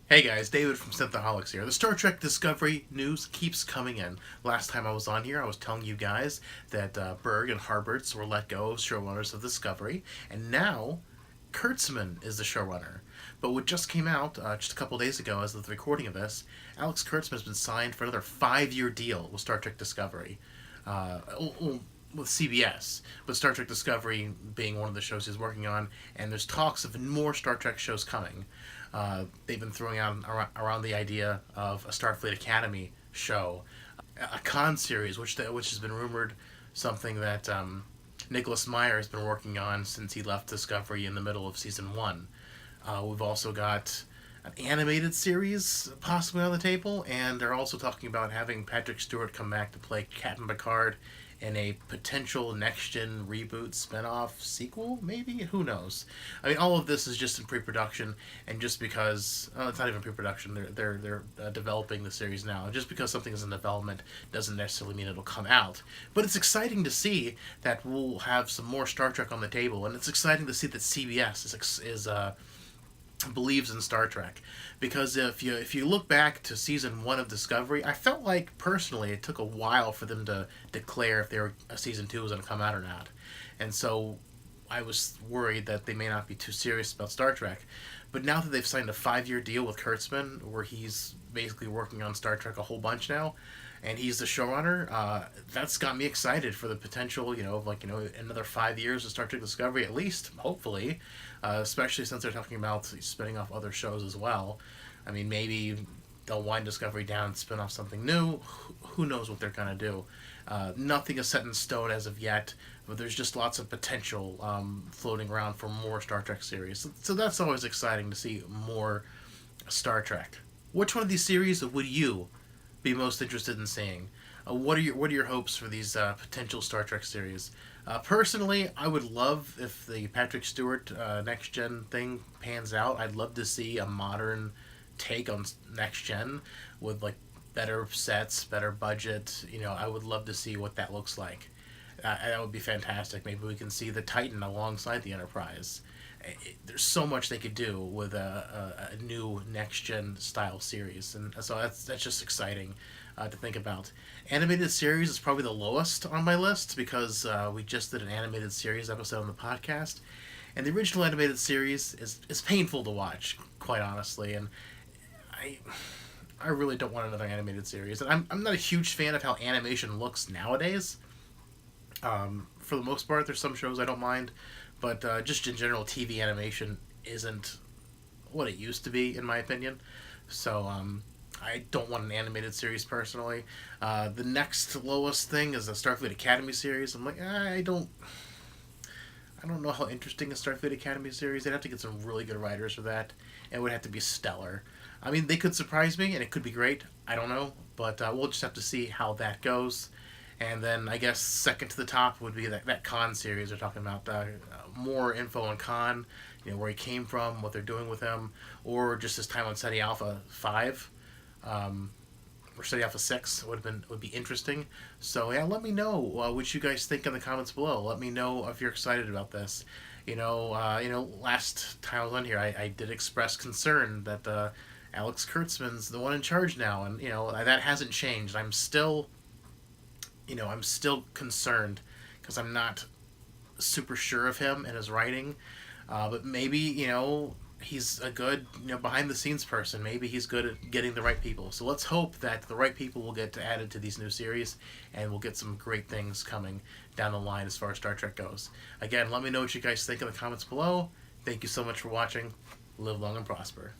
Hey guys, David from Synthaholics here. The Star Trek Discovery news keeps coming in. Last time I was on here, I was telling you guys that Berg and Harberts were let go as showrunners of Discovery, and now Kurtzman is the showrunner. But what just came out just a couple days ago, as of the recording of this, Alex Kurtzman has been signed for another 5-year deal with Star Trek Discovery. Uh, with CBS, with Star Trek Discovery being one of the shows he's working on, and there's talks of more Star Trek shows coming. They've been throwing out around the idea of a Starfleet Academy show, a con series, which has been rumored, something that Nicholas Meyer has been working on since he left Discovery in the middle of season one. We've also got an animated series possibly on the table, and they're also talking about having Patrick Stewart come back to play Captain Picard in a potential next gen reboot spin-off sequel, maybe, who knows. I mean, all of this is just in pre-production, and just because it's not even pre-production, they're developing the series now. Just because something is in development doesn't necessarily mean it'll come out, but it's exciting to see that we'll have some more Star Trek on the table, and it's exciting to see that CBS is believes in Star Trek, because if you look back to season one of Discovery, I felt like personally it took a while for them to declare if season two was going to come out or not, and so I was worried that they may not be too serious about Star Trek. But now that they've signed a 5-year deal with Kurtzman, where he's basically working on Star Trek a whole bunch now, and he's the showrunner, that's got me excited for the potential, another 5 years of Star Trek Discovery at least, hopefully, especially since they're talking about spinning off other shows as well. I mean, maybe they'll wind Discovery down and spin off something new. Who knows what they're gonna do? Nothing is set in stone as of yet, but there's just lots of potential floating around for more Star Trek series. So that's always exciting to see more Star Trek. Which one of these series would you be most interested in seeing? What are your hopes for these potential Star Trek series? Personally, I would love if the Patrick Stewart next gen thing pans out. I'd love to see a modern take on next gen with like better sets, better budget. I would love to see what that looks like. That would be fantastic. Maybe we can see the Titan alongside the Enterprise. There's so much they could do with a new next gen style series, and so that's just exciting to think about. Animated series is probably the lowest on my list because we just did an animated series episode on the podcast, and the original animated series is painful to watch, quite honestly, and I I really don't want another animated series. And I'm not a huge fan of how animation looks nowadays. For the most part, there's some shows I don't mind, but just in general, TV animation isn't what it used to be, in my opinion. So I don't want an animated series personally. The next lowest thing is the Starfleet Academy series. I'm like, I don't know how interesting a Starfleet Academy series. They'd have to get some really good writers for that, and it would have to be stellar. I mean, they could surprise me, and it could be great. I don't know, but we'll just have to see how that goes. And then I guess second to the top would be that Khan series they're talking about. More info on Khan, where he came from, what they're doing with him, or just his time on SETI Alpha 5. Or SETI Alpha 6 would be interesting. So yeah, let me know what you guys think in the comments below. Let me know if you're excited about this. Last time I was on here, I did express concern that Alex Kurtzman's the one in charge now, and that hasn't changed. I'm still concerned because I'm not super sure of him and his writing. But maybe he's a good behind the scenes person. Maybe he's good at getting the right people. So let's hope that the right people will get added to these new series, and we'll get some great things coming down the line as far as Star Trek goes. Again, let me know what you guys think in the comments below. Thank you so much for watching. Live long and prosper.